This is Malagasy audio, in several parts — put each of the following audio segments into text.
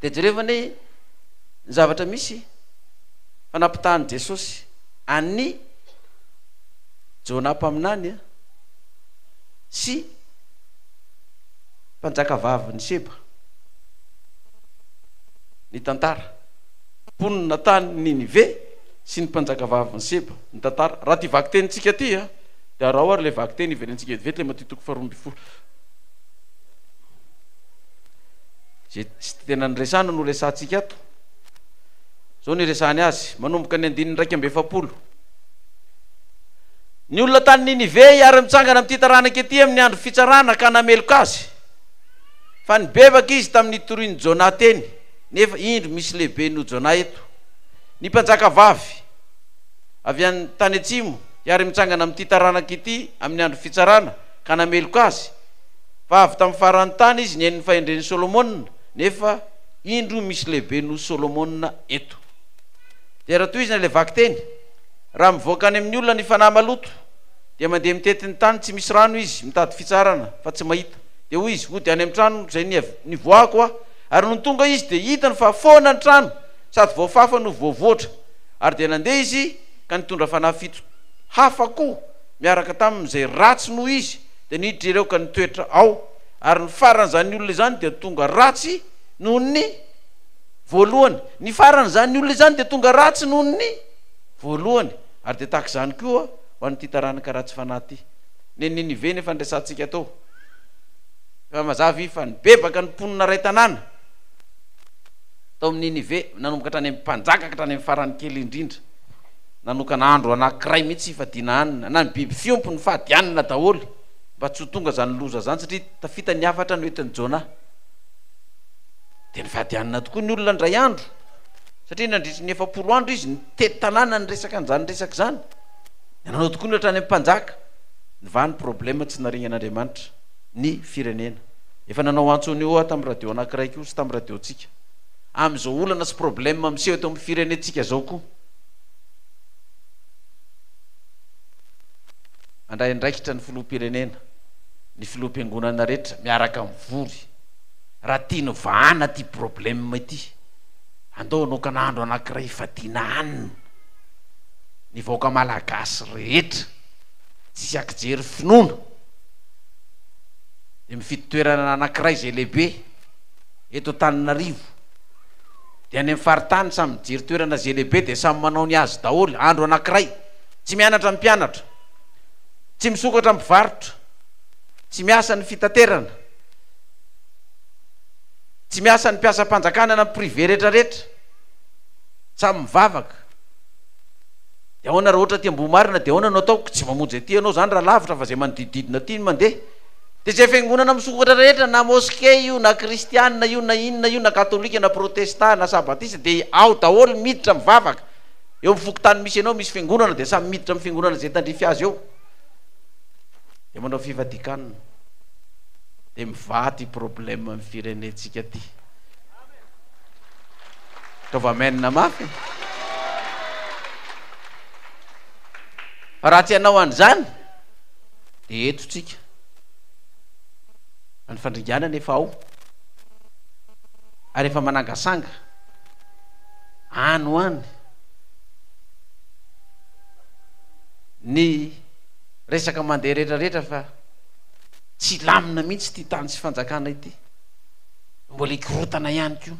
dia jerevany ny zavatra misy fanampitahany Jesosy any Jona mpaminany sy mpanjaka vavy ny Seba ny tantara mponina tany Ninive sy ny mpanjaka vavy ny Seba ny tantara raha ty vaky tenintsika ty dia raha ary le vaky teny iverentsika vety le matitoko 12 zay tsy tena nyresana no resantsika ato zao ny resany azy manomboka ny 9:7 ny olona tany Ninive iary mitsangana amin'ity taranaka ety amin'ny andro fitsarana ka nameloka azy fa nibebaka izy tamin'ny toriany Jona teny nefa indro misy lehibe no Jona eto ny mpanjaka vavy avy any tany atsimo iary mitsangana amin'ity taranaka ety amin'ny andro fitsarana ka nameloka azy fa avy tamin'ny farany tany izy ny fahendren'ny Solomona nefa indro misy lehibe no Solomona eto dia raha toy izy na le vaky teny raha mivoaka any amin'ny olona ny fanahy maloto dia mandeha mitetin'ny tany tsy misy rano izy mitady fitsarana fa tsy mahita dia hoy izy hody any amin'ny trano zay nivoako ary no tonga izy dia hitany fa foana ny trano sady voafafa no voavoatra ary dia nandeha izy ka nitondra fanahy fito hafa koa miaraka tamin'izay ratsy noho izy dia niditra ireo ka nitoetra ao ary ny farany zany olona izany dia tonga ratsy noho ny voalohany ny farany zany olona izany dia tonga ratsy noho ny voalohany ary dia tahaka izany koa ho an'ity taranaka ratsy fanahy ty ny Ninive nefa nresantsika tao fa mazavy fa nibebaka ny mponina ray tanàna tao amin'ny Ninive nanomboka hatrany amin'ny mpanjaka ka hatrany amin'ny farany kely indrindra nanokana andro anankiray mihitsy fadiana hanina na ny biby fiompo ny fahadianina daholo mba tsy ho tonga zany loza zany satria tafita ny afatra no entin'ny Jona dia ny fahadianina tokoa ny olona ndray andro satria nandritry ny 70 andro izy nitety tanàna ny resaka an'izany resaka zany nanao tokoa ny hatrany amin'ny mpanjaka ny vany problema tsy narinan'Andriamanitra ny firenena efa nanao antsony io tamin'ny radio anankiray koa sy tamin'ny radiotsika amin'izao olana sy problema miseho eto amin'ny firenetsika zao koa andray andraikitra ny filoham-pirenena ny filoham-piangonana rehetra miaraka mivory raha tiany vahana ty problema ity andao anokana andro anankiray fadiana hanina ny vahoaka malagasy rehetra tsisy akijery finoana dia mifidy toerana anankiray zay lehibe eto Antananarivo dia any amin'ny faritany samy mijery toerana zay lehibe dia samy manao ny azy daholo andro anankiray tsy mianatra mpianatra tsy misokatra mpivarotra tsy miasa ny fitaterana tsy miasa ny mpiasa-panjakana na privé rehetrarehetra samy mivavaka dia ahoana raha ohatra ty ambomarina dia ahoana no ataoko tsy mamonjy aty ianao zany raha lavitra fa zay manodidididina ty ny mandeha dia zay fiangonana misokatra rehetra na moske io na kristianina io na inona io na katolika na protestant na sabatista dia ao daholo miditra mivavaka eo amin'ny fokotany misy ianao misy fiangonana dia samy miditra amin'ny fiangonana zay tandrify azy eo dia manao fivadikanina dia mivaty problema amin'ny firenetsika ty taova menina mafy fa raha tsy hanao an'izany dia etotsika ny fandringanana efa ao ary efa manangasanga ano any ny resaka mandeha rehetrarehetra fa tsy lamina mihitsy ty tany sy fanjakana ity mbola ikorotana ihany koa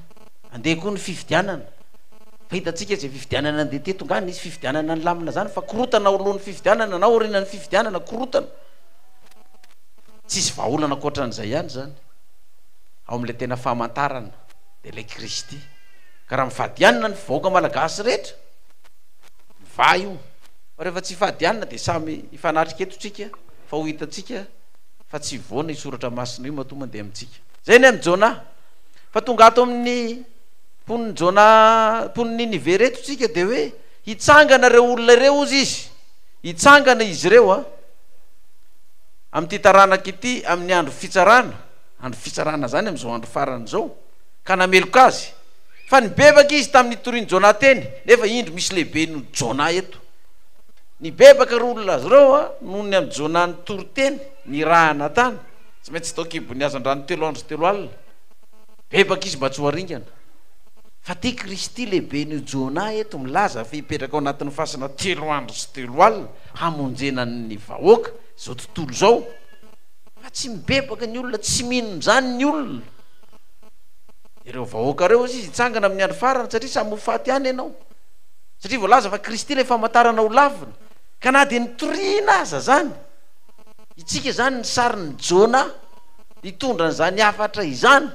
andeha koa ny fifidianana fa hitatsika zay fifidianana andeha teto ngany izy fifidianana ny lamina zany fa korotana olohany fifidianana na orinany fifidianana korotana tsisy vahaolana akoatran'izay ihany zany ao amin'ilay tena famantarana dia ilay Kristy ka raha mifadianana ny vahoaka malagasy rehetra miva io fa rehefa tsy fadianina dia samy ifanatrika etotsika fa ho hitatsika fa tsy voana isoratra masina io matoa mandeha amintsika zay ny amin'ny Jona fa tonga ato amin'ny mponiny Jona mponiny Ninive reto tsika dia hoe hitsangana reo olona ireo ozy izy hitsangana izy ireo amin'ity taranaka ity amin'ny andro fitsarana zany amin'izao andro farany zao ka nameloka azy fa nibebaka izy tamin'ny toriany Jona teny nefa indro misy lehibe no Jona eto nibebaka ry olona azy ireo noho ny amin'ny Jona ny tory teny ny rahana tany tsy maintsy tao kibony azan-drano 3 andro 3 alina bebaka izy mba tsy ho aringana fa ty Kristy lehibe ny Jona eto milaza fa hipetraka ao anatin'ny fasana 3 andro sy 3 alina hamonjena ny vahoaka zao tontolo zao fa tsy mibebaka ny olona tsy minony zany ny olona ireo vahoaka reo izy hitsangana amin'ny andro farany satria samy hofaty any ianao satria voalaza fa Kristy le famantarana ho lavina ka na dia nitoriana aza zany itsika zany ny sariny Jona hitondra n'izany afatra izany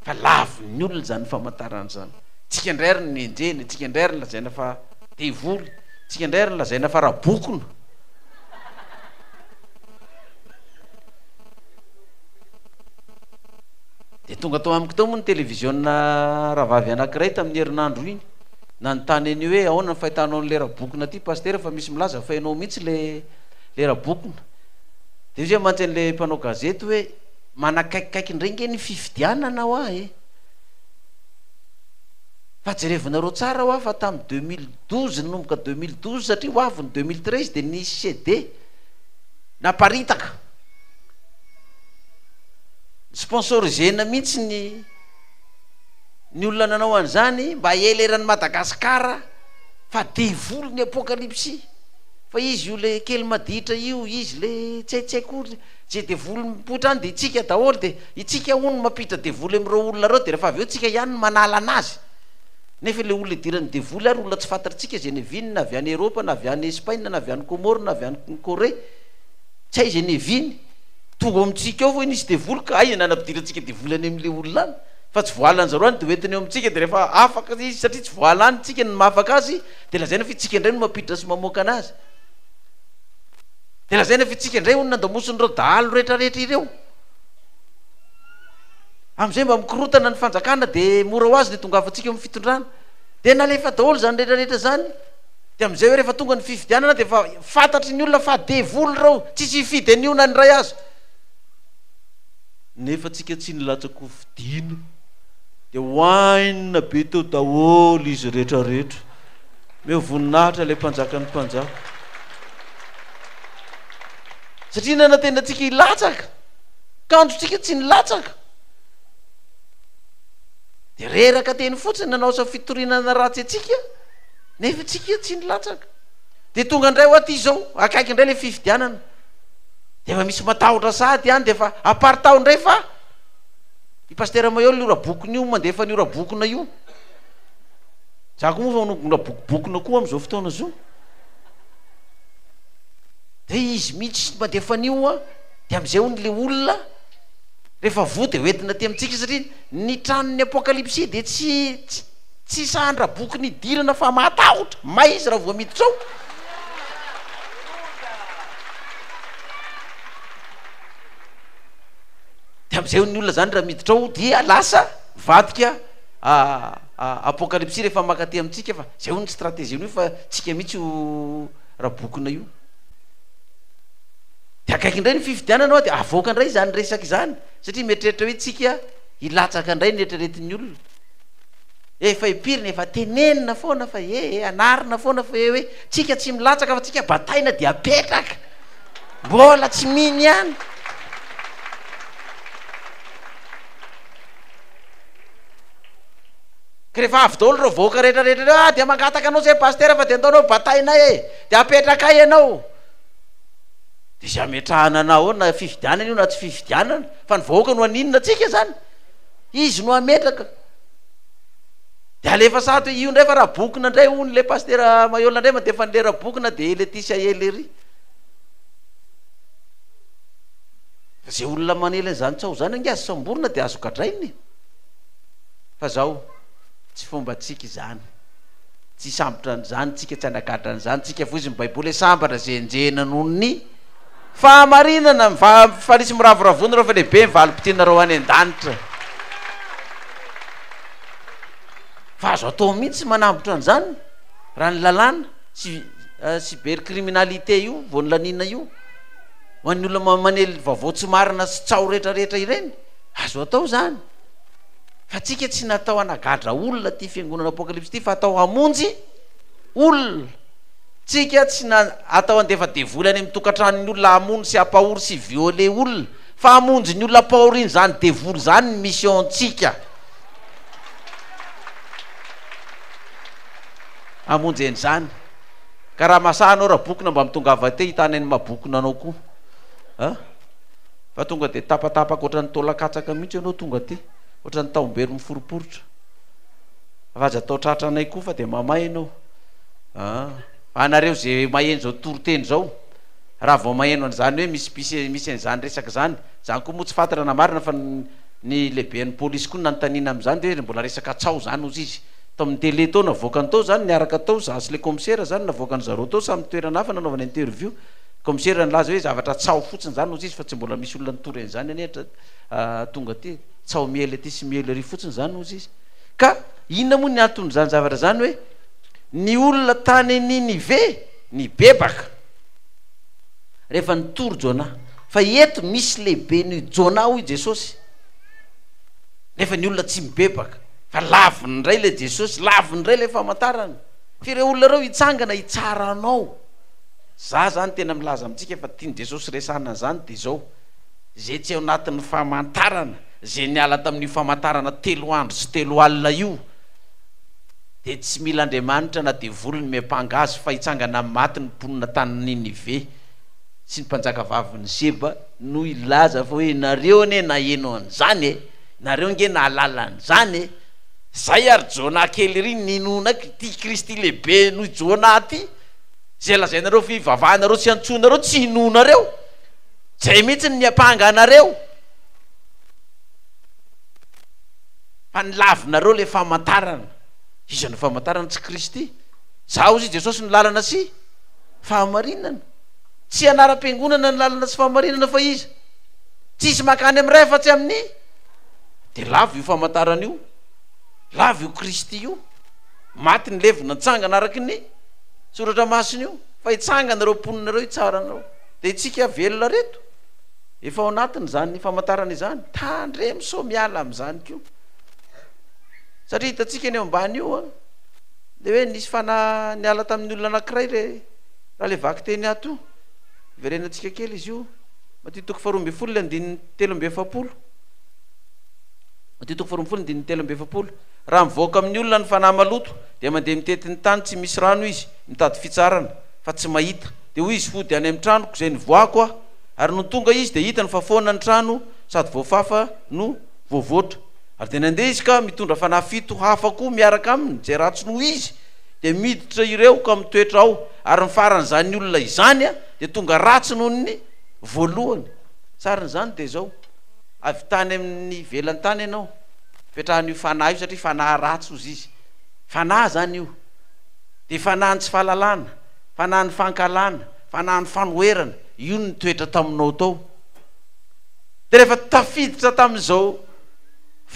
fa laviny ny olona zany famantarana zany tsika indray ry ny enjeny tsika indray ry lazaina fa devoly tsika indray ry lazaina fa rabokona de tonga tao amiko tao moa ny televiziona rahavavy anankiray tamin'ny herinandro iny nanontany any hoe ahoana ny fahitanao n'le rabokona ty pastera fa misy milaza fa hainao mihitsy le rabokona de izy mantsy an'le mpanao gazety hoe manakaikikaiky indray nge ny fifidianana ho ah fa jerevinareo tsara ho ah fa tamin'ny 2012 nomboka 2012 satria ho avy ny 2013 de nisy CD naparitaka sponsorisena mihitsy ny olona nanao an'izany mba hieleran'ny Madagasikara fa devoly ny apokalypsy fa izy io le kely maditra io izy le tsaitsaiko je devoly mipotra any de itsika daholo de itsika hono mampitra devoly am'ireo olona reo de rehefa avy eo tsika ihany ny manala anazy nefa le olona idirany devoly ary olona tsy fantatritsika Genevine na avy any Eropa na avy any Espagne na avy any Comore na avy any Corée tsy hay Genevine tonga amitsika eo foa nisy devoly ka ay nanampidirantsika devoly any am'le olona any fa tsy voalany zareo any de hoentiny eo amitsika de rehefa afaka izy satria tsy voalany tsika ny mahafaka azy de lazaina fa itsika indray no mampiditra sy mamoaka anazy de lazaina fa itsika indray hono nandamosin'ireo dahalo rehetrarehetra ireo am'izay mba mikorotana ny fanjakana de mora ho azy le tonga afatsika amin'ny fitondrana de nalefa daholo zany rehetrarehetra zany de am'izay hoe rehefa tonga ny fifidianana de fa fantatry ny olona fa devoly reo tsisy hifidy aniona ny ray azy nefa tsika tsy nilatsako fidina de hoainina be teo daholo izy rehetrarehetra me voninahitra le mpanjaka ny mpanjaka satria nanantena tsika hilatsaka kanjotsika tsy nilatsaka de reraka teny fotsiny nanao sa fitorinana ratsy atsika nefa tsika tsy nilatsaka de tonga indray ho aty zao akaiky indray le fifidianana de fa misy matahotra sady any de fa apartao indray fa i pastera maeo le orabokona io mandefa ny orabokona io zako moa fa orabokibokona koa am'izao fotoana zao de izy mihitsy mandefa an'io a de am'izay hony le olona rehefa vo de hoentina ty amitsika satria ny tranon'ny apokalypsy de tsy sahany-raboky ny idirana fa matahotra may izy raha voa miditra ao de am'izay ny olona zany raha miditra ao dia lasa vadika apokalypsy rehefa makaty amitsika fa zay hony stratégie io fa tsika mihitsy ho rabokina io de akaiky indray ny fifidianana ao de avoaka indray zany resaky zany satria mieritreritra hoe tsika hilatsaka indray ny eritreretin'ny olona efa hipirina efa tenenina foana fa anarina foana fa hoe tsika tsy milatsaka fa tsika bataina de apetraka mbola tsy miny ihany ka rehefa avy daholo reo vahoaka rehetrarehetra reo de mangataka anao zay pastera fa de ataonao bataina de apetraka ay ianao de zay ametrahana anao na fifidianana io na tsy fifidianana fa ny vahoaka no aninona tsika zany izy no ametraka de alefa sady hoe io ndray fa rabokina indray hony le pastera maiola indray mandefa nle rabokina de Letisia Elery fa zay olona manelany zany tsao zany ange azo samborina de azo gadrainy fa zao tsy fomba tsika izany tsy sambotra n'zany tsika tsy anagadra n'zany tsika fo izy ny baiboly sambatra zay enjena noho ny fahamarinana fa nisy miravoravony reo fa lehibe mivalim-pitinareo any an-danitra fa azo atao mihitsy manambotra an'izany raha ny lalàna cybercriminalité io voanylanina io ho an'ny olona manely vaovao tsy marina sy tsao rehetrarehetra ireny azo atao zany fa tsika tsy natao anagadra olona ty fiangonana apokalypsy ty fa atao hamonjy olona tsika tsy atao andefa devoly any mitokantranony olona hamono sy ampahory sy viole olona fa hamonjy ny olona ampahoriny zany devoly zany ny mission tsika amonjen'izany ka raha masahanao raha bokona mba mitongava te hitany any mabokona anao koa fa tonga de tapatapaka oatra ny tolakatsaka mihitsy ianao tonga ty oatra ny taombery miforoporotra aza atao tratra anay koa fa de mamay ianao anareo zay maheno zao toroteny zao raha vao maheno an'izany hoe misy an'izany resaka zany koa moa tsy fantarana marina fa ny lehiben'ny polisy koa nanontaniana am'izany de mbola resaka tsao zany ozy izy tao amin'ny tele tao navoakany tao zany niaraka tao zasy le commissaire zany navoakany zareo tao samy toerana hafa nanaovana interview commissaire nylaza hoe zavatra tsao fotsiny zany ozy izy fa tsy mbola misy olona nitory an'izany anehatra tonga ty tsao miely ty sy miely ry fotsiny zany ozy izy ka inona moa ny antony zany zavatra zany hoe ny olona tany Ninive ny bebaka rehefa nitory Jona fa eto misy lehibe ny Jona hoy Jesosy nefa ny olona tsy mibebaka fa laviny ndray le Jesosy laviny ndray le famantarana fa reo olona reo hitsangana hitsaranao za zany tena milaza amitsika fa tiany Jesosy resana zany de zao zay tsy ao anatin'ny famantarana zay niala tamin'io famantarana 3 andro sy 3 alina io de tsy mila Andriamanitra na de volony mepanga azy fa hitsangana maty ny mponina tany Ninive sy ny mpanjaka vaviny Seba no ilaza fa hoe nareo ane naheno an'izany nareo nge nahalala an'izany zay ary Jona kely ry ninona ty Kristy lehibe no Jona ty zay lazainareo fivavahanareo tsy antsonareo tsy hinonareo zay mihitsy ny apanga anareo fa nilavinareo le famantarana izy ny famantarana tsy Kristy zao izy Jesosy ny lalana sy fahamarinana tsy anara-piangonana ny lalana sy fahamarinana fa izy tsisy makany amiray fa tsy amin'ny de lavo io famantarana io lavo io Kristy io maty ny levina nitsangana araky ny soratra masiny io fa hitsanganareo mponinareo hitsaranareo de itsika velona reto efa ao anatiny zany famantarana izany tandre miso miala am'izany ko satria hitatsika ny ambany io de hoe nisy fana niala tamin'ny olona anankiray le raha le vaky teny ato verenatsika kely izy io matitoko 2 raha mivoaka amin'ny olona ny fanahy maloto de mandeha mitetiny tany tsy misy rano izy mitady fitsarana fa tsy mahita de hoy izy fody any amin'ny tranoko zay nivoako ary no tonga izy de hitany fa foana ny trano sady voafafa no voavoatra ary de nandeha izy ka mitondra fanahy 7 hafa koa miaraka aminy zay ratsy no izy de miditra ireo ka mitoetra ao ary mifarany zany olona izany de tonga ratsy noho ny voalohany sariny zany de zao avy tany amin'ny velany tany ianao petrahan'io fanahy io satria fanahy ratsy ozy izy fanahy zany io de fanahy tsy fahalalana fanahy ny fankalana fanahy ny fanoherana io ny toetra taminao tao de rehefa tafiditra tamin'izao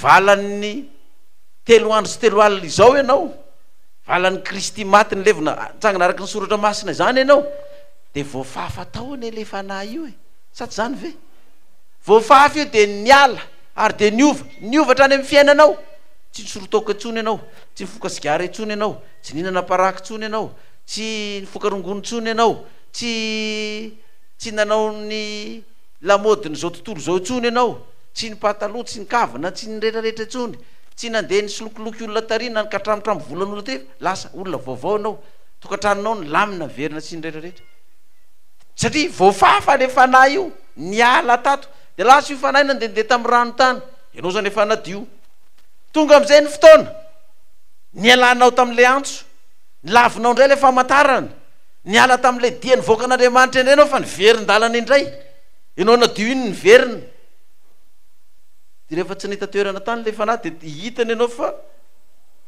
valan'ny 3 andro sy 3 alina izao ianao valan'ny Kristy maty ny levina tsangana araky ny soratra masina zany ianao de voafafa tao ane le fanahy io sady zany ve voafafa io de niala ary de niovatra any amin'ny fiainanao tsy nisorotoka intsony ianao tsy nifoka sigara intsony ianao tsy nihinana paraky intsony ianao tsy nifoka rongony intsony ianao tsy nanao ny lamodiny zao tontolo zao intsony ianao tsy ny pataloha tsy ny kavina tsy ny rehetrarehetra intsony tsy nandeha ny solokoloky olona tarina ny katramotrambo volan'olona te lasa olona vaovao anao tokantranonao ny lamina verina sy ny rehetrarehetra satria voafafa le fanahy io niala tato de lasa io fanahy nandehandeha tamin'ny rano tany ianao zany efa nadio tonga am'izay ny fotoana nialanao tamin'le antso nilavinao indray le famantarana niala tamin'le dia nivoaka an'Andriamanitra indray anao fa niverin-dalana indray ianao nadio iny niverina de rehefa tsy nahita toerana tany le fanahy de hitany ianao fa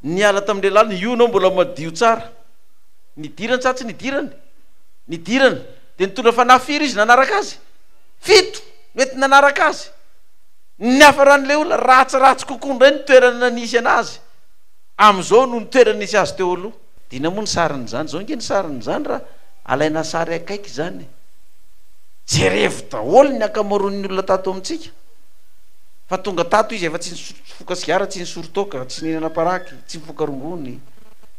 niala tamin'le lalina io anao mbola madio tsara nidirany sa tsy nidirany de nitondra fanahy 4 izy nanaraka azy 7 mety nanaraka azy ny hafaran'le olona ratsiratsy kokoa ndray ny toerana nanisy anazy am'izao no ny toerana nisy azy teo aloha dina moa ny sariny zany zao nge ny sariny zany raha alaina sary akaiky zany jerevo daholo ny akamaroan'ny olona tato amitsika fa tonga tato izy efa tsy nifoka sigara tsy nisorotoka tsy nihinana paraky tsy mifoka rongony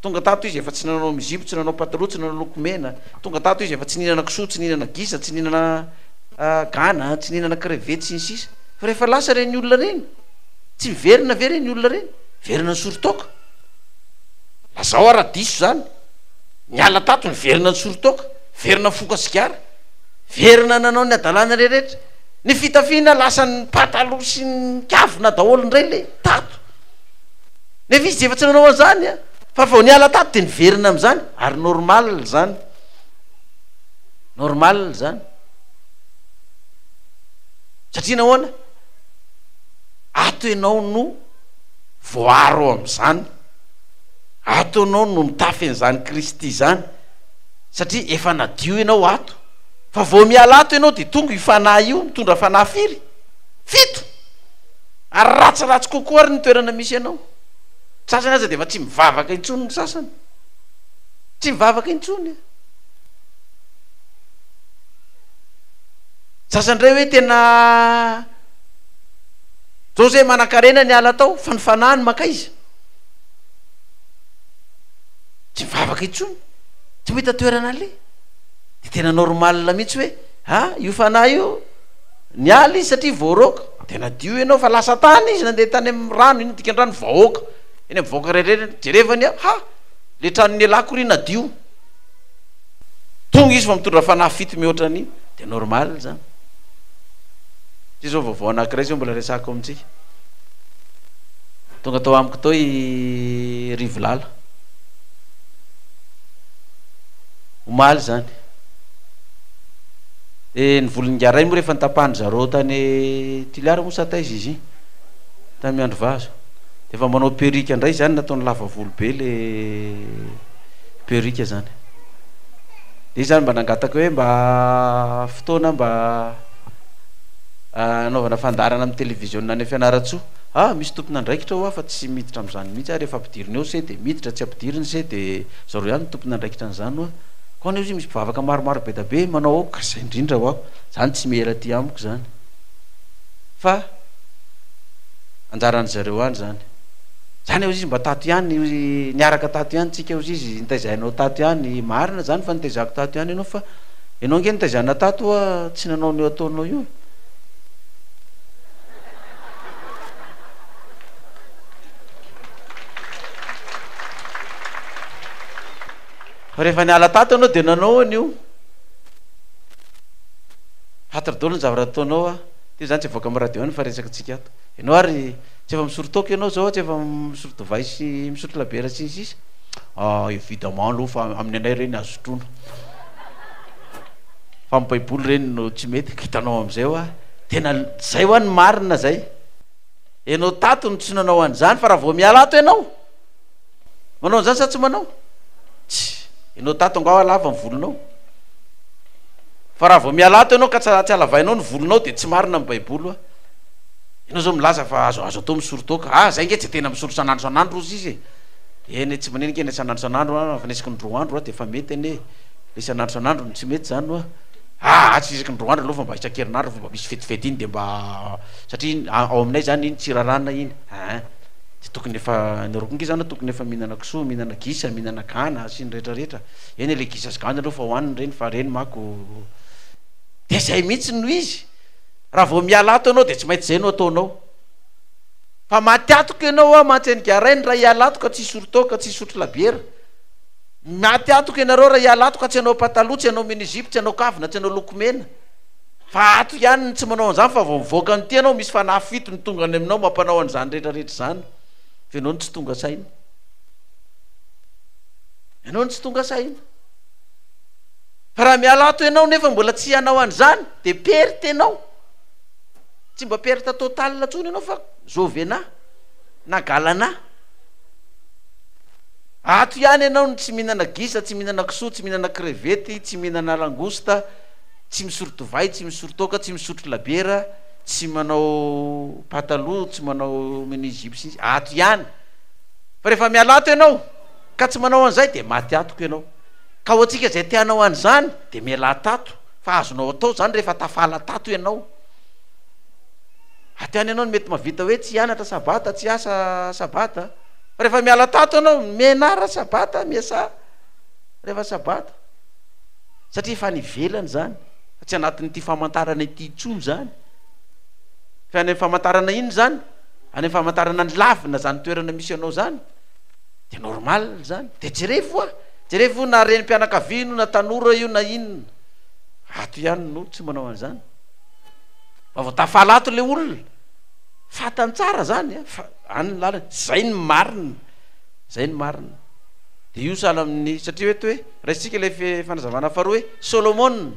tonga tato izy efa tsy nanao mizipo tsy nanao pataloha tsy nanao lokomena tonga tato izy efa tsy nihinana kisoa tsy nihinana gisa tsy nihinana gana tsy nihinana crevette sy ny sisa fa rehefa lasa reny olona reny tsy miverina ve reny olona reny verina ny sorotoka lazao ara-diso zany niala tato ny verina ny sorotoka, verina foka sikara, verina nanao ny adalàna reherehetra, ny fitafiana lasany pataloha sy ny kavina daholo ndray le tato, nefa izy efa tsy nanao an'izany a, fa vao niala tato de niverina am'izany, ary normal zany, normal zany, satria nahoana ato ianao no voaro am'izany, ato ianao no mitafy an'izany Kristy zany, satria efa nadio ianao ato, fa vao miala ato ianao de tonga ifanahy io mitondra fanahy firy, fito, ary ratsiratsy kokoa ary ny toerana misy ianao. Sasany aza de efa tsy mivavaka intsony ny sasany, tsy mivavaka intsony, sasany ray hoe tena zao zay manan-karena ny ala tao fa ny fanahiny maka izy, tsy mivavaka intsony, tsy mahita toerana le, de tena normal mihitsy hoe io fanahy io ny ala izy satria voaroka, tena dio ianao fa lasa tany izy, nandeha tany amin'ny rano iny dikandrano vahoaka eny amin'ny vahoaka rehetrrehetra, jerevany le tranony alako ry nadio, tonga izy fa mitondra fanahy fito mihoatra an'iny, de normal zany. Tsy zao vaovao anankiray zao mbola resako amintsika, tonga tao amiko tao i Rivolala omaly zany, de ny volongaray moa rehefa nitapahany zareo tany Tiliara moa sa taiza izy tamy andro vazo, de efa manao perika ndray zany, nataony lava volo be le perika zany, de zany mba nangataka hoe mba fotoana mba anaovana fandarana amin'ny télévision any Fianaratsoa, misy tompon'andraikitra ho fa tsy miditra am'izany mihitsy, rehefa ampidiriny eo se de miditra, tsy ampidiriny se de zareo ihany tompon'andraikitra an'izany hoa, koa izy misy mpivavaka maromaro be da be manao ao ka zay indrindra ho ako zany tsy mihela ty amiko zany, fa anjaran'ny zareo any zany, zany eo izy mba tato ihany, niaraka tato ihany tsika eo izy nitaizahinao tato ihany, marina zany fa nitaizako tato ihany ianao, fa ianao nge nitaizana tato tsy nanao ny ataonao io. Fa rehefa niala tato ianao de nanao an'io, hatridolo ny zavatra ataonao ty zany tsy avoaka amin'ny radio any fa resaka tsika ato, ianao ary tsy efa misorotoko ianao zao, tsy efa misoroto vai sy misotro labiera sy ny sisa, évidemment aloha fa amin'ny anay reny azotrona, fa amin'ny baiboly reny no tsy mety, hitanao am'izay tena zay ho any marina zay, ianao tato no tsy nanao an'izany, fa raha vao miala ato ianao manao an'izany sa tsy manao, tsy ianao tato angao lava ny volonao, fa raha vao miala ato ianao ka tsy alavainao ny volonao de tsy marina amin'ny baiboly ianao zao milaza fa azo atao misorotoka, zay nge tsy tena misoro sanandro sanandro ozy izy eny tsy manena nke sanandro sanandro fa nesiky ny roa andro de efa mety ane, le sanandro sanandro tsy mety zany tsy isaky ny roa andro aloha fa mba isan-kerinandro fa mba misy fetifety iny de mba, satria ao aminay zany iny tsirarana iny, tsy tokony efa nyrokony zany tokony efa mihinana kisoa, mihinana gisa, mihinana gana sy ny rehetrarehetra, eny le gisa sy gana aloha fa hoaniny reny, fa reny mako de zay mihitsy no izy, raha vao miala ato ianao de tsy maintsy zay no ataonao, fa maty atoko ianao matsenigarainy raha hiala ato ka tsy sorotao ka tsy sotro labiera, maty atoko ianareo raha hiala ato ka tsy anao pataloha, tsy anao minizipo, tsy anao kavina, tsy anao lokomena, fa ato ihany tsy manao an'izany, fa vao mivoaka ny ty anao misy fanahy fito ny tonga any aminao mampanao an'izany rehetrarehetra zany, fa ianao ny tsy tonga saina, ianao ny tsy tonga saina, fa raha miala ato ianao nefa mbola tsy hanao an'izany de perte ianao, tsy mba perte total ntsony ianao fa zovena nagalana, ato ihany ianao ny tsy mihinana gisa, tsy mihinana kisoa, tsy mihinana crevety, tsy mihinana langosta, tsy misoroto vai, tsy misorotoka, tsy misotro labiera, tsy manao pataloha, tsy manao minizipsy, ato ihany, fa rehefa miala ato ianao ka tsy manao an'izay de maty atoko ianao, ka ho atsika zay tianao an'izany de miala tato, fa azonao atao zany rehefa tafala tato ianao, ato ihany ianao no mety mavita hoe tsy hianatra sabata, tsy asa sabata, fa rehefa miala tato ianao mianara sabata, miasa rehefa sabata, satria efa nivelany zany, tsy anatin'ity famantarana ity intsony zany, fa any famantarana iny zany, any famantarana ny lavina zany toerana misy anao zany, de normal zany, de jerevy jerevy na reny mpianakavino na tanora io na inona ato ihany no tsy manao an'izany vavoatafalato le olona fatany tsara zany any lalana zay ny marina zay ny marina de io sala amin'ny satria eto hoe raisika le fanazavana faharoa hoe Solomon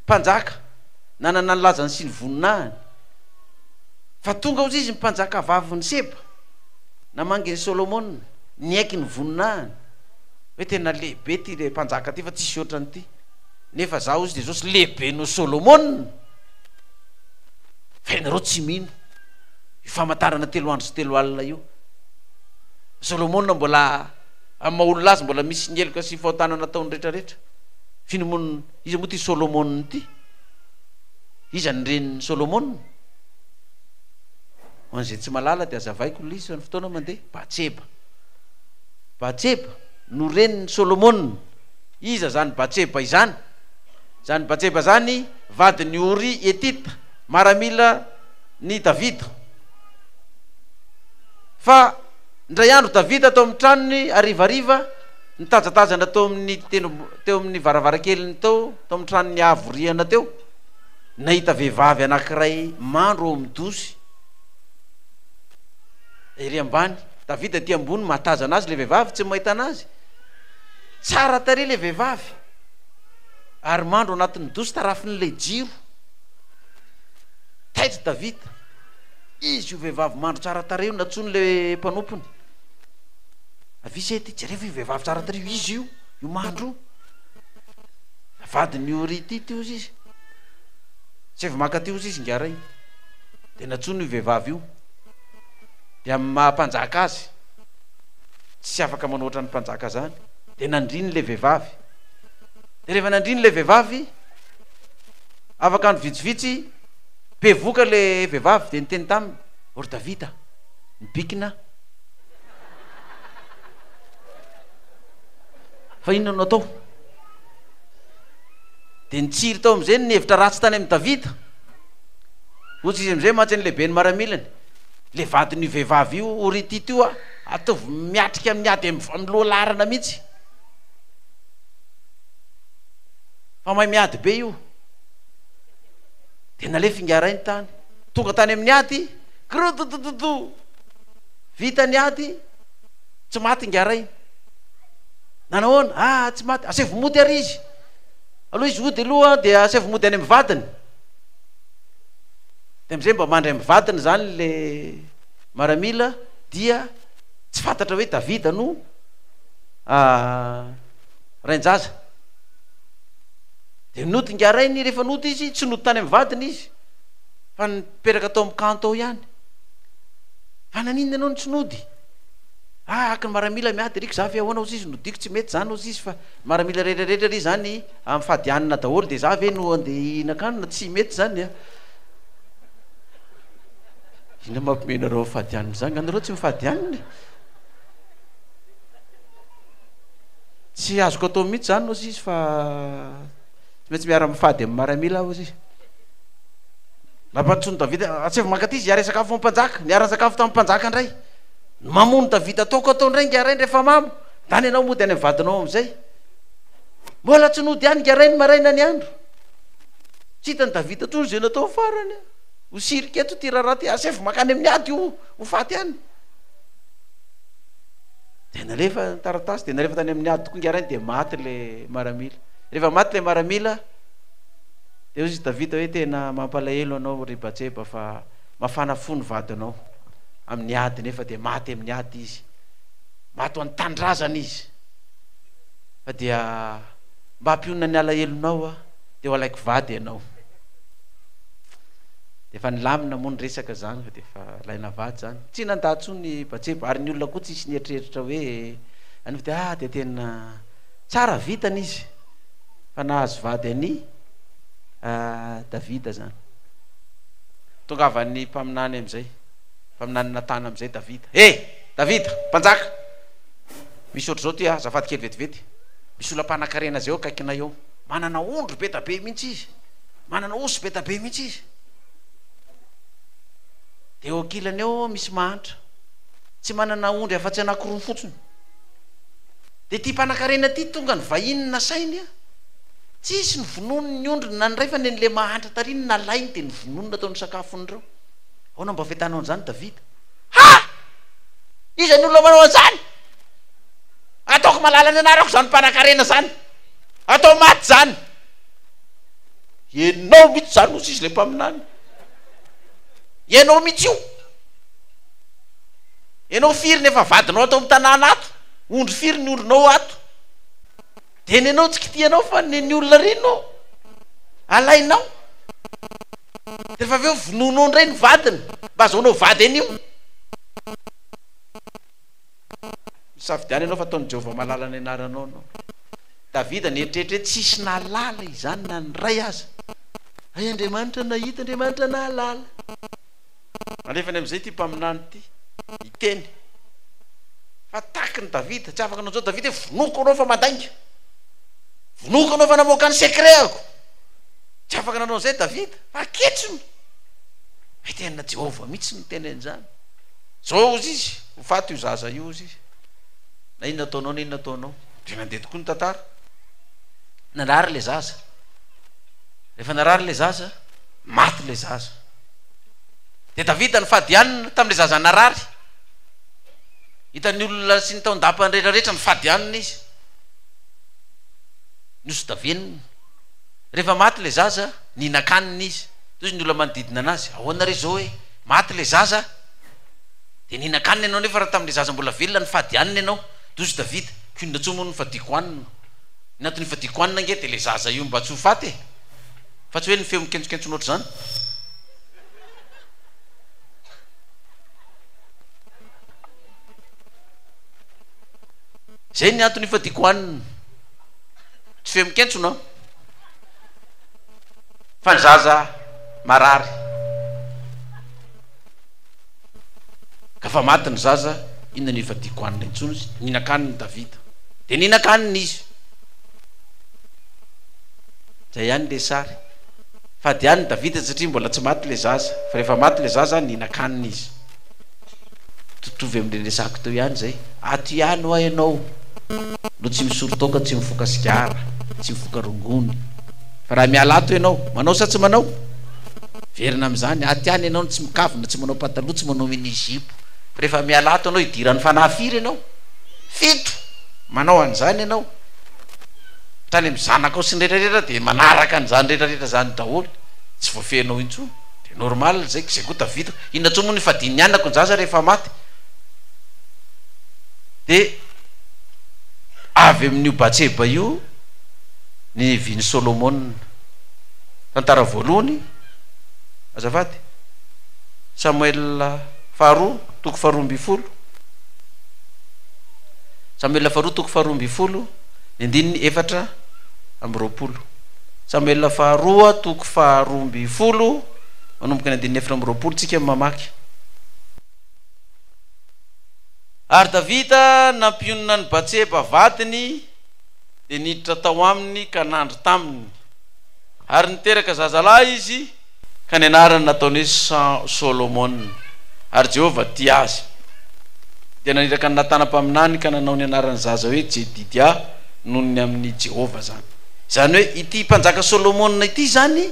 mpanjaka nanana ny lazany sy ny voninahiny fa tonga ozy izy mpanjaka vavy ny Seba namangy ny Solomon ny aiky ny voninahiny hoe tena lehibe ty le mpanjaka ty fa tsisy ohatrany ty nefa za ozy de zao sy lehibe no Solomon fa nareo tsy mino io famantarana 3 andro sy 3 alina io Solomon mbola amaolona azy mbola misy ny eloka sy fahotana nataony rehetrarehetra finomon izy moa ty Solomon ty iza ny renin'ny Solomon hoan'izay tsy malala de azavaiko lisy ny fotoana mandeha Batseba no renin'ny Solomon iza zany Batseba izany zany Batseba zany vadiny Uri Etita maramila ny Davida fa ndray andro Davida atao amin'ny tranony arivariva nitajatazana tao amin'ny varavarankeliny tao amin'ny tranony avoriana teo nahita vehivavy anankiray mandro eo amin'ny dosy ery ambany Davida ty ambony mahatazana azy le vehivavy tsy mahita anazy tsara tare le vehivavy ary mandro anatin'ny dosy tarafin'le jiro taitra Davida izy io vehivavy mandro tsara tare io natsony le mpanompony avisety jereva io vehivavy tsara tare io izy io mandro vadiny Uri ty ozy izy tsy evy maka ty ozy izy ngaray de natsony io vehivavy io de amin'ny mahampanjaka azy tsy afaka manoatra ny mpanjaka zany de nandriny le vehivavy de rehefa nandriny le vehivavy afaka ny vitsivitsy bevoka le vehivavy de niteny taminy ory Davida mibikina fa inona no atao de nitsiry tao am'izay ny hevitra ratsy tany amin'ny Davida ozy izy am'izay mantsy ny lehibe ny maramilany le vadiny vehivavy io Uri ty io ataovy miatrika amin'ny ady amin'ny lohalarana mihitsy fa mahay miady be io de nalefa ingaray ny tany tonga tany amin'ny ady krododododo vita ny ady tsy maty ingaray nanahoana tsy maty asevy mody ary izy aloha izy ody aloha de asevy mody any amin'ny vadiny de am'izay mba mandray amin'ny vadiny zany le maramila dia tsy fantatra hoe Davida no rainjaza de nody ingarainy rehefa nody izy tsy nody tany amin'ny vadiny izy fa niperaka atao amin'ny kanto ao ihany fa naninona anao ny tsy nody aky ny maramila miady riko za fe ahoana ozy izy nodiko tsy mety zany ozy izy fa maramila rehetrarehetra ry zany amin'ny fadianina daholo de za ve no andeha inakanina tsy mety zany ina mampimenareo fadianina zany anareo tsy mifadianina tsy azoko atao mihitsy zany ozy izy fa tsy maintsy miara mifady amin'ny maramila ozy izy nampatsony Davida atsevy makaty izy iara sakafo ampanjaka niara sakafo tamin'ny mpanjaka indray mamono Davida ataoko atao ndray ngaray rehefa mamo tany anao mody any amin'ny vadinao am'izay mbola tsy nody any ngaray ny maraina ny andro tsy hitany Davida tony zay natao farany ho sirika eto ty raharaha ty asevy makany amin'ny ady io ho faty any de nalefa taratasy de nalefa tany amin'ny ady tokoa ngaray de maty le maramila rehefa maty le maramila de ozy Davida hoe tena mampalahelo anao ry Batseba fa mafana fo ny vadinao amin'ny ady nefa de maty amin'ny ady izy maty ho any tandrazana izy fa dia mba hampionona ny alahelonao de ho alaiko vady ianao de fa nilamina moa ny resaka zany fa de fa laina vady zany tsy nandatsony Batseba ary ny olona koa tsy isy nieritreritra hoe any de tena tsara vitany izy fa nahazo vady any Davida zany tonga avany mpaminany am'izay mpaminany natana am'izay Davida Davida mpanjaka misy ohatr' zao ty azafady kely vetivety misy olam-panakarena zay eo akaikina eo manana ondro be tabe mihitsy izy manana osy be tabe mihitsy izy de eo ankilany eo misy mahantra tsy manana ondry afa-tsy anakiroa fotsiny dia tia mpanan-karena ty tonga ny vahinina sainy a tsisy ny vonono ny ondrina ny ray fa nyle mahantra tariny nalainy dia ny vonono nataony sakafonyireo ahoana mba fitanao an'izany Davida iza ny olona manao an'izany ataoko malalany anarako zany mpanan-karena zany atao maty zany ianao mihitsy zany ozy izy le mpaminany ianao mihitsy io ianao firy nefa vadinao atao mitanàna ato ondry firy ny ondrinao ato de ny anao tsy kitianao fa ny olona renao alainao de rehefa aveo vononao ndray ny vadiny mba azaonao vady an'io misafidiany ianao fa ataony Jehovah malala ny anaranao anao Davida nieritreritry hoe tsisy nalala izany na ny ray aza ay Andriamanitra nahita Andriamanitra nahalala alefany am'izay ty mpaminany ty iteny fa taky ny Davida tsy afaka anao zao Davida hoe vonoko anao fa mandainga vonoko anao fa namoaka ny secretako tsy afaka nanao zay Davida fa ketrony tena Jehovah mihitsy ny teny an'izany zao izy izy ho faty io zaza io izy izy na inona ataonao na inona ataonao de nandeha tokoa ny tantara narary le zaza rehefa narary le zaza maty le zaza de Davida ny fadianina tam'le zaza narary hitan'ny olona sy ny taondapany rehetrarehetra ny fadianina izy nosy davenina rehefa maty le zaza ninakanina izy toy ny olona manodidina anazy ahoana re zao hoe maty le zaza de ninakanina ianao nefa raha tam'le zaza mbola velona ny fadianina ianao tozy Davida kinona tsomono ny fadiko anina natony fadiko anina nge de le zaza io mba tsy ho faty fa tsy hoe ny feo mikentsokentson'oatra zany zay ny antony fadiko anina tsy feo mikentsona fa ny zaza marary ka fa maty ny zaza inona ny fadiko anina intsony izy ninakaniny Davida de ninakaniny izy zay ihany le sary fadiany Davida satria mbola tsy maty le zaza fa rehefa maty le zaza ninakaniny izy totovy am'le resako teo ihany zay ato ihany ho ianao no tsy misorotoka tsy mifoka sigara tsy mifoka rongony fa raha miala ato ianao manao sa tsy manao verina am'izany aty ihany ianao tsy mikavina tsy manao pataloha tsy manao minizipo rehefa miala ato anao idirany fanahy firy ianao fito manao an'izany ianao trany amy zanakao sy ny rehetrarehetra de manaraka an'izany rehetrarehetra zany daholo tsy voafehinao intsony de normal zay zay koa Davida inona tso moa ny fadiny anako ny zaza rehefa maty de avy amin'io Batseba io ny viny Solomon tantara voalohany azafady Samuel faharoa toko faharoa amby folo Samuel faharoa toko faharoa amby folo ny andininy efatra amby roapolo Samuel faharoa toko faharoa amby folo manomboka ny andininy efatra amby roapolo tsika mamaky ary Davida nampionona ny Batseba vadiny de niditra tao aminy ka nandro taminy ary niteraka zazalahy izy ka ny anarany nataony hoe Solomon ary Jehovah tia azy de naniraka ny natana-paminany ka nanao ny anarany zaza hoe Jedidia noho ny amin'ny Jehovah zany hoe ity mpanjaka Solomon ity zany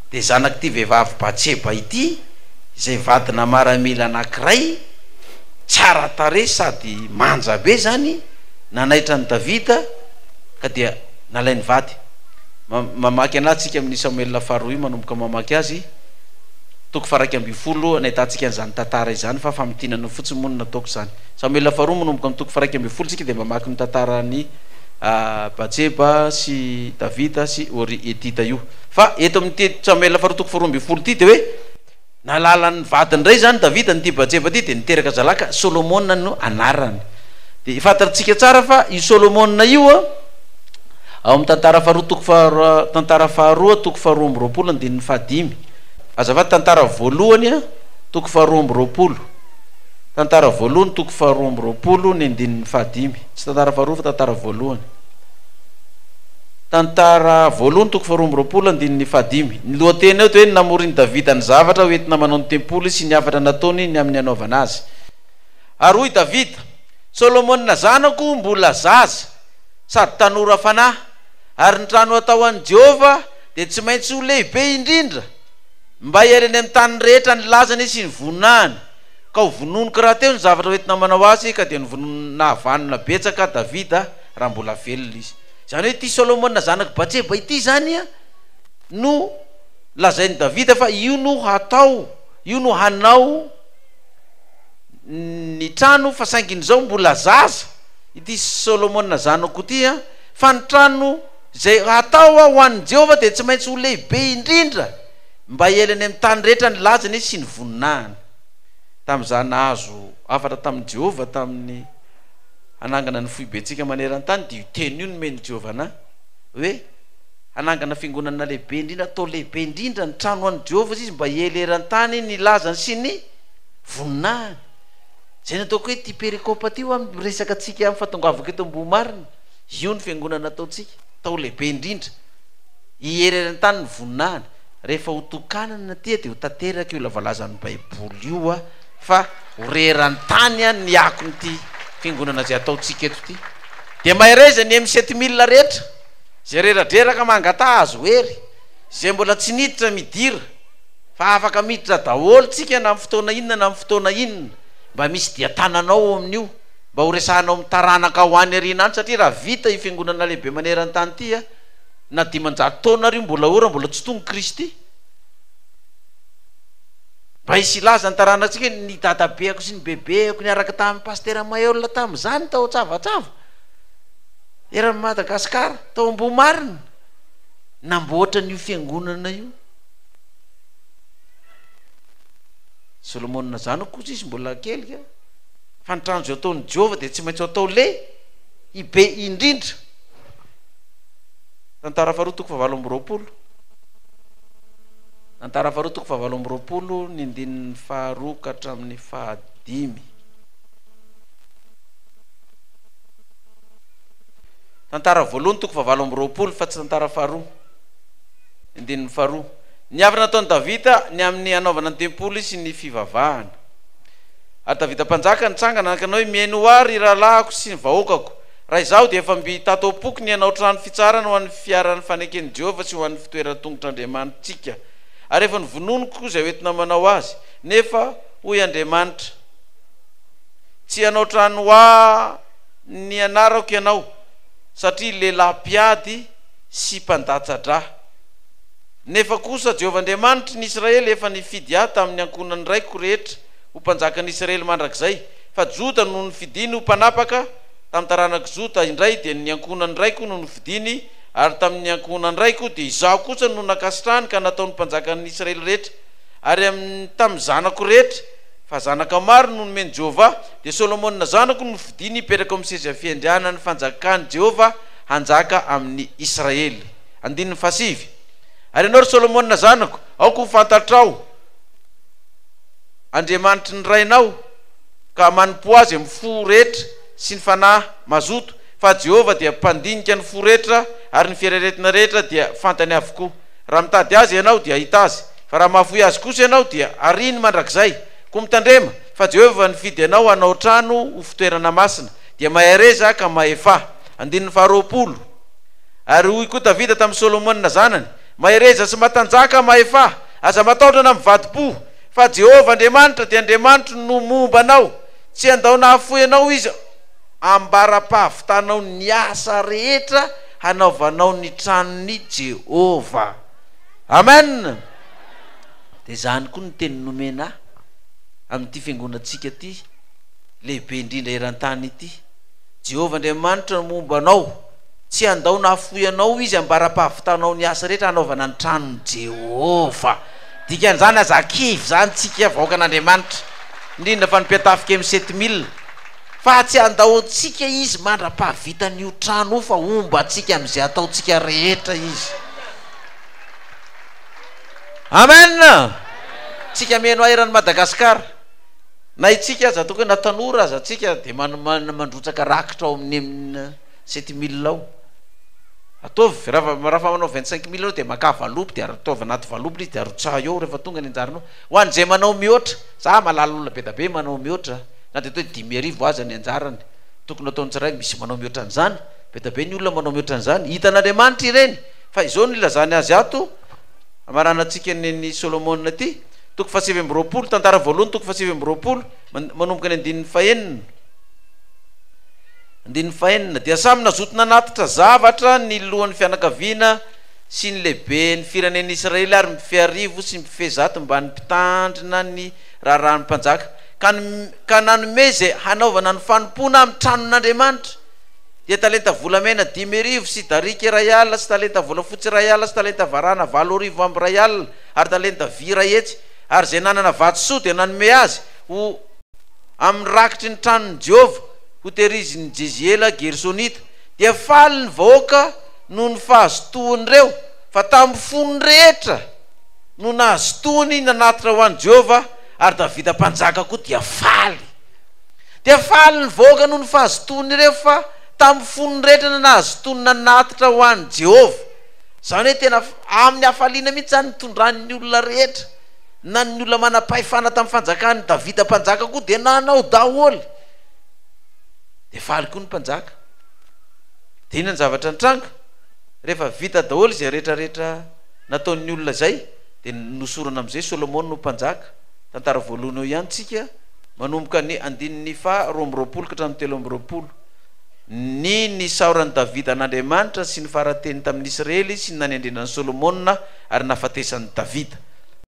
de zanaky ty vehivavy Batseba ity izay vadina maramila anankiray tsara tare sady manja be zany nanaitra ny Davida ka dia nalainy vady mamaky anatsika amin'ny Samuel faharoa io manomboka mamaky azy toko faraiky amby folo nahitantsika an'izany tantara izany fa famitinana fotsiny moa nataoko zany Samuel faharoa manomboka amin'ny toko faraiky amby folo tsika de mamaky ny tantarany Batseba sy Davida sy Etita io fa eto amin'ty Samuel faharoa toko faharoa amby folo ty de hoe nalalan'ny vadiny ray zany Davida nyty Batseba ty de niteraka zalaka Solomon no anarany de fantatsika tsara fa io Solomon io ao amin'ny tantara faharoa toko faharoa amby roapolo andininy fahadimy azafady tantara voalohany toko faharoa amby roapolo tantara voalohany toko faharoa amby roapolo ny andininy fahadimy tsy tantara faharoa fa tantara voalohany tantara voalohany toko faharoa amby roapolo andininy fahadimy ny lohateny eo hoe namoriny Davida ny zavatra hoentina manao ny tempolo sy ny afatra nataony ny amin'ny anaovana azy ary hoy Davida Solomon zanako mbola zaza sady tanora fanahy, ary ny trano atao an'i Jehova dia tsy maintsy ho lehibe indrindra mba hiairany amin'ny tany rehetra ny lazany sy ny voninahiny. Ka ho vononoka raha teo ny zavatra hoentina manao azy, ka dia nyvonona havanina betsaka Davida raha mbola velona izy. Zany hoe ity Solomona zanaky Batseba ity zany no lazainy Davida fa io no hatao, io no hanao ny trano fa saingin'izao mbola zaza ity Solomona zanako ity fa ny trano zay hatao ho an'i Jehova dia tsy maintsy ho lehibe indrindra mba hielany amin'ny tany rehetra ny lazany sy ny voninahiny. Tamin'iza nahazo afatra tamin'i Jehova tamin'ny hanangana ny foibetsika maneran-tany dia io teny io nomeny Jehova na hoe hanangana fiangonana lehibe indrindra, atao lehibe indrindra ny trano an'i Jehova izy mba hieleran-tany ny lazany sy ny voninahiny. Zay ny ataoko hoe ty perikôpa ty amin'ny resaka atsika amin'ny fatongavako eto Ambohimarina, io ny fiangonana ataotsika, atao lehibe indrindra hieleran-tany ny voninahiny. Rehefa ho tokanana tia dia ho tanteraka io lavalazan'ny Baiboly io fa ho reran-tany ny akon'ity fiangonana zay ataotsika eto ty. Dia mahereza ny M7000 rehetra zay reradreraka mangatazo hery, zay mbola tsy niditra midira fa afaka miditra daholo tsika na amin'ny fotoana inona na amin'ny fotoana inona, mba misy dia tananao amin'io mba ho resahanao amin'ny taranaka ho any arinany. Satria raha vita io fiangonana lehibe maneran-tany ity na 500 taona ry mbola ora mbola tsy tonga Kristy, mba hisy laza ny taranantsika ny dadabeako sy ny bebeako niaraka tamin'ny pastera Maheola tamin'izany tao tsavatsava eran'ny Madagasikara tao Ambohimarina namboatra n'io fiangonana io. Solomona zanako kosa izy mbola kely fa ny trano zay ataon'i Jehova dia tsy maintsy atao lehibe indrindra. Tantara faharoa toko fahavalo amby roapolo, tantara faharoa toko fahavalo amby roapolo ny andinin'ny faharoa ka hatramin'ny fahadimy. Tantara voalohany toko fahavalo amby roapolo fa tsy tantara faharoa, andinin'ny faharoa. Ny avy nataon'i Davida ny amin'ny anaovana ny tempolo sy ny fivavahana. Ary Davida mpanjaka nitsangana nakana hoe mihaino ary rahalahako sy ny vahoakako, raha izaho dia efa mbitatao-poky ny hanao trano fitsarana ho an'ny fiaran'ny faneken'i Jehova sy ho an'ny fitoerana tongotr'Andriamanitsika. Ary efa nivononiko izay hoentina manao azy, nefa hoy Andriamanitra, tsy hanao trano hoa ny anarako ianao satria lehilahy mpiady sy mpandatsa-drà. Nefa kosa Jehova Andriamanitra ny Israely efa nifidy ahy tamin'ny ankonany raiko rehetra ho mpanjakan'ny Israely mandrakizay, fa Joda no nifidiny ho mpanapaka tamin'ny taranaka Joda indray, dia ny ankonany raiko no nifidiny, ary tamin'ny ankonany raiko dia izaho kosa no nakasitrahany ka nataon'ny mpanjakan'ny Israely rehetra. Ary tamin'ny zanako rehetra fa zanaka maro no nomeny Jehova, dia Solomona zanako no nifidiny hipetraka amin'ny seza fiandrianany fanjakany Jehova hanjaka amin'ny Israely. Andininy fasivy. Ary ianao ry Solomona zanako, aoko ho fantatrao Andriamanitra ny rainao ka manompo azy amin'ny fo rehetra sy ny fanahy mazoto, fa Jehova dia mpandinika ny fo rehetra ary ny fiereretina rehetra dia fantany avokoa. Raha mitady azy ianao dia hita azy, fa raha mahafoy azy kosa ianao dia ariny mandrakizay. Koa mitandrema fa Jehova nifidy ianao hanao trano ho fitoerana masina, dia mahereza ka mahefa. Andininy faharoapolo. Ary hoy koa Davida tamin'ny Solomona zanany, mahereza sy matanjaka mahefa, aza mataodrana mivadi-po, fa Jehova Andriamanitra dia Andriamanitra no momba anao, tsy andao nahafoy anao izy ambara-pahavitanao ny asa rehetra hanaovanao ny tranony Jehova. Amen. Dia zany koa ny teny nomena amin'ity fiangonantsika ty lehibe indrindra eran-tany ity. Jehova Andriamanitra no momba anao, tsy andao nahafoy anao izy ambara-pahavitanao ny asa rehetra hanaovana ny tranony Jehova. Dikan'izany aza kivy zany tsika vahoakan'Andriamanitra, indrindra fa nipiatafika M7000, fa tsy andao antsika izy mandra-pahavitan'io trano fa omba atsika amin'izay ataotsika rehetra izy. Amen. Tsika meno aheran'ny Madagasikara, na itsika aza ataoko hoe natanora aza tsika dia mandrotsaka rakitra ao amin'ny 7000 ao. Ataovy raha manao 25000 dia maka valopy dia ataovy anaty valopy izy dia arotsaha eo rehefa tonga ny anjaranao. Ho an'izay manao mihoatra, za malala olona be da be manao mihoatra, na dia hoe 5,000 aza ny anjarany, tokony ataony tsiraray misy manao mihoatra an'izany beta be ny olona manao mihoatran'izany hitan'Andriamanitra ireny fa izao ny ilazany azy ato amarana antsika ny Solomona ty toko 720 tantara voalohany toko 720 manomboka ny andininy fahenina dia samy nazotona natitra zavatra ny lohan'ny fianakaviana sy ny lehibe ny firenen'ny Israely ary mifiarivo sy mifezato mba ny mpitandrina ny raharahany mpanjaka ka nanome zay hanaovana ny fanompona amin'ny tranon'Andriamanitra dia talenta volamena 5,000 sy darika iray alina sy talenta volafotsy iray alina sy talenta varana 8,000 amby iray alina ary talenta vy ray hetsy ary zay nanana vatosoa dia nanome azy ho amin'ny rakitry ny tranon'i Jehova ho tehiriziny Jeziela Gersonita dia faly ny vahoaka no ny fahazotoany reo fa tamin'ny fony rehetra no nahazotoany nanatitra ho an'i Jehova ary Davida mpanjaka koa dia faly ny vahoaka no ny fahazotoany reo fa tamin'ny fony rehetra no nahazotoany nanatitra ho an'i Jehova. Zany hoe tena amin'ny hafaliana mihitsy zany tondrany olona rehetra na ny olona manam-pahefana tamin'ny fanjakany Davida mpanjaka koa dia nanao daholo dia faly koa ny mpanjaka. Dia inona ny zavatra nitranga rehefa vita daholo izay rehetrarehetra nataon'ny olona zay dia nosorana amin'izay Solomona no mpanjaka. Tantara voalohany eo ihany tsika manomboka ny 220 ka hatramin'ny 320 ny nisaoran'ny Davida an'Andriamanitra sy ny farateny tamin'ny Israely sy ny nanendrenan'ny Solomona ary nahafatesan'ny Davida.